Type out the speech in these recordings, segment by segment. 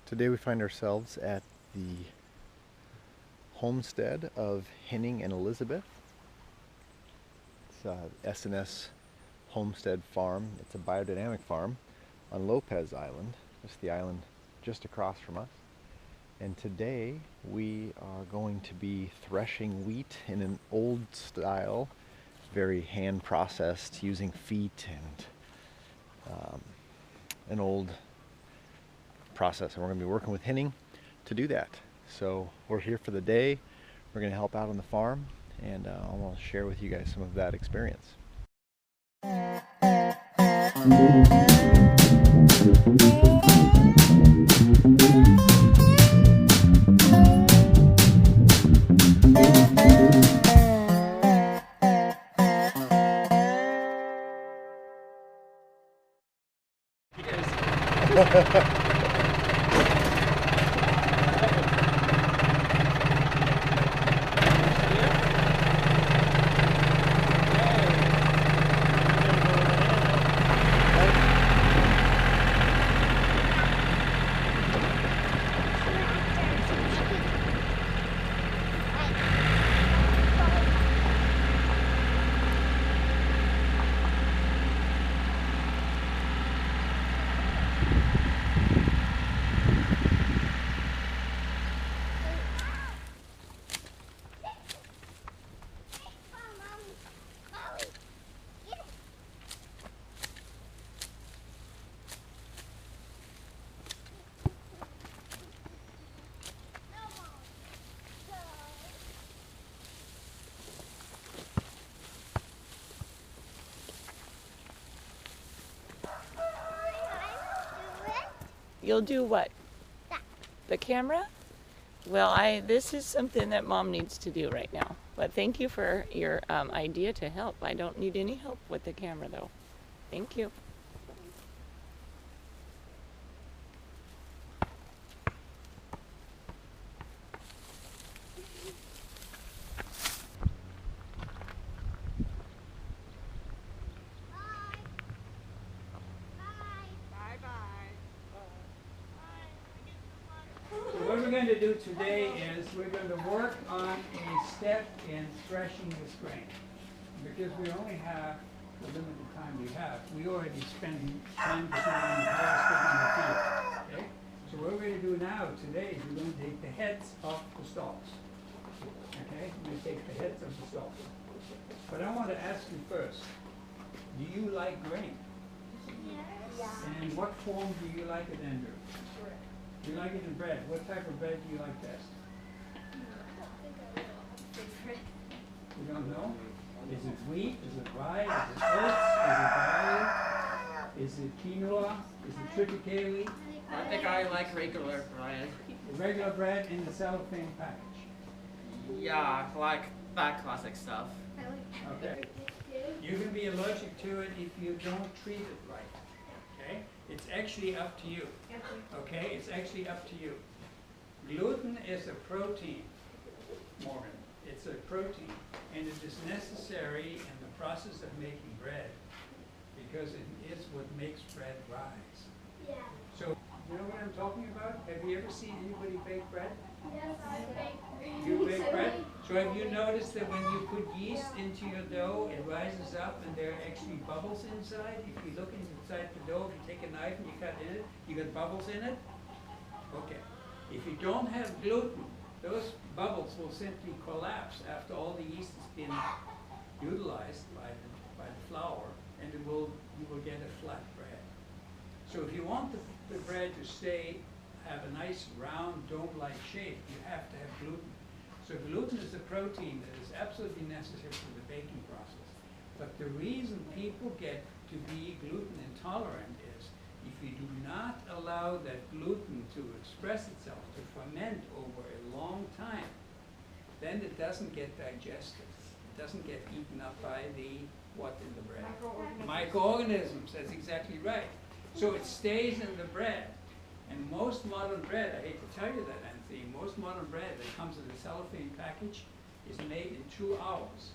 Today we find ourselves at the homestead of Henning and Elizabeth. It's S Homestead farm. It's a biodynamic farm on Lopez Island, just the island just across from us. And today we are going to be threshing wheat in an old style, very hand processed using feet and an old process, and we're going to be working with Henning to do that. So we're here for the day. We're going to help out on the farm, and I want to share with you guys some of that experience. You'll do what? That. The camera? Well, this is something that Mom needs to do right now. But thank you for your idea to help. I don't need any help with the camera though. Thank you. What we're going to do today is we're going to work on a step in threshing this grain. Because we only have the limited time we have, we already spent time to harvesting in the field. Okay? So what we're going to do now today is we're going to take the heads off the stalks. Okay? We're going to take the heads of the stalks. But I want to ask you first, do you like grain? Yes. And in what form do you like it, Andrew? Do you like it in bread? What type of bread do you like best? You don't know? Is it wheat? Is it rye? Is it oats? Is it barley? Is it quinoa? Is it triticale? I think I like regular bread. Regular bread in the cellophane package. Yeah, I like that classic stuff. Okay. You can be allergic to it if you don't treat it right. Okay? It's actually up to you. Okay? It's actually up to you. Gluten is a protein, Morgan. It's a protein. And it is necessary in the process of making bread because it is what makes bread rise. Yeah. So, you know what I'm talking about? Have you ever seen anybody bake bread? Yes, I bake. You bake bread? So have you noticed that when you put yeast into your dough, it rises up and there are actually bubbles inside? If you look inside the dough, if you take a knife and you cut in it, you got bubbles in it? Okay. If you don't have gluten, those bubbles will simply collapse after all the yeast has been utilized by the flour, and you will get a flat bread. So if you want the bread to have a nice round dome-like shape, you have to have gluten. So gluten is a protein that is absolutely necessary for the baking process. But the reason people get to be gluten intolerant is if you do not allow that gluten to express itself, to ferment over a long time, then it doesn't get digested. It doesn't get eaten up by what in the bread? Microorganisms, that's exactly right. So it stays in the bread. And most modern bread, I hate to tell you that, Anthony, most modern bread that comes in a cellophane package is made in 2 hours,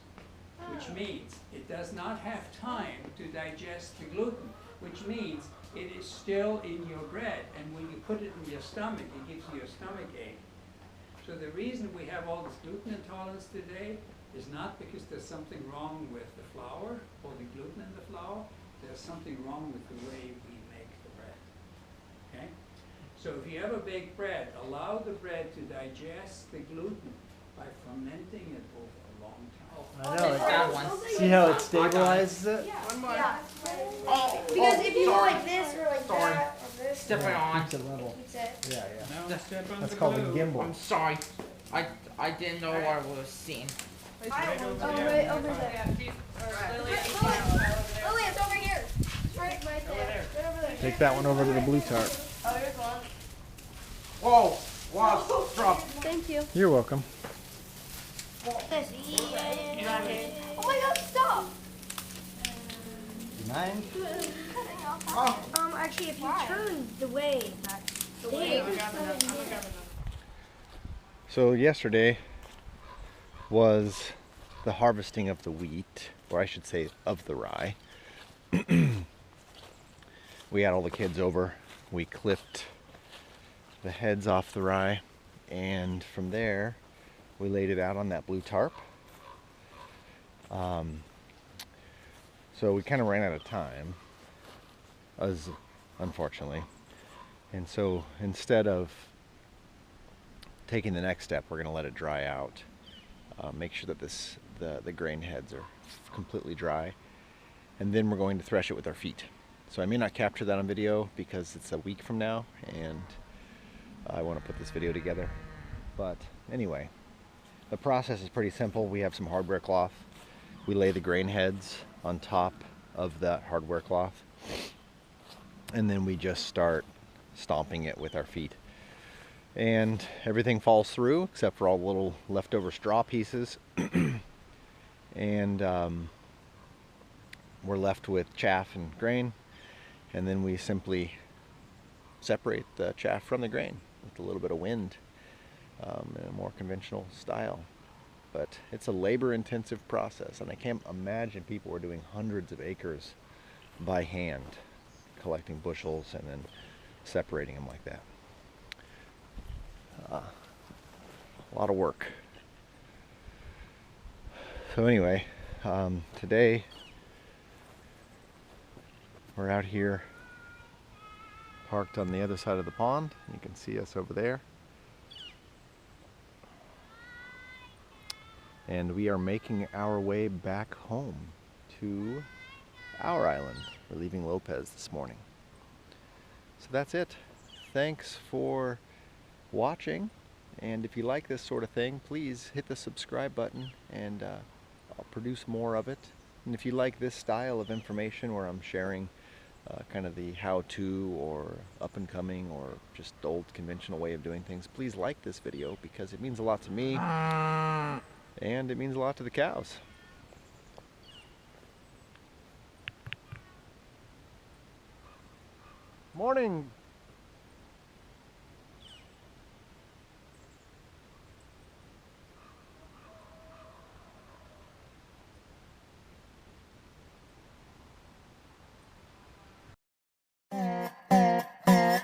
which means it does not have time to digest the gluten, which means it is still in your bread, and when you put it in your stomach, it gives you a stomach ache. So the reason we have all this gluten intolerance today is not because there's something wrong with the flour or the gluten in the flour. There's something wrong with the way we make the bread. Okay? So if you ever bake bread, allow the bread to digest the gluten by fermenting it over a long time. I know. That one. See how it stabilizes it? Yeah. Because if you go like this or like that or this, Stepping on. Keeps it level. keeps it. Yeah, yeah. Now step on That's the called a glue. gimbal. I'm sorry. I didn't know what I was seeing. Oh, right over there. Lily, it's over here. It's right there. Right over there. Take that one over to the blue tarp. Oh, here's one. Whoa! Wow! Drop. Thank you. You're welcome. This. Oh my God! Stop. 9. Actually, if you turn the way there. So yesterday was the harvesting of the wheat, or I should say of the rye. We had all the kids over. We clipped the heads off the rye, and from there we laid it out on that blue tarp. So we kind of ran out of time, unfortunately. And so instead of taking the next step, we're going to let it dry out. Make sure that the grain heads are completely dry. And then we're going to thresh it with our feet. So I may not capture that on video because it's a week from now and I want to put this video together. But anyway, the process is pretty simple. We have some hardware cloth. We lay the grain heads on top of that hardware cloth. And then we just start stomping it with our feet. And everything falls through except for all the little leftover straw pieces. And we're left with chaff and grain. And then we simply separate the chaff from the grain with a little bit of wind in a more conventional style. But it's a labor-intensive process, and I can't imagine people were doing hundreds of acres by hand, collecting bushels and then separating them like that. A lot of work. So anyway, today we're out here parked on the other side of the pond. You can see us over there. And we are making our way back home to our island. We're leaving Lopez this morning. So that's it. Thanks for watching. And if you like this sort of thing, please hit the subscribe button and I'll produce more of it. And if you like this style of information where I'm sharing kind of the how-to or up-and-coming or just the old conventional way of doing things, please like this video because it means a lot to me. And it means a lot to the cows. Morning.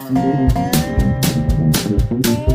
Thank you.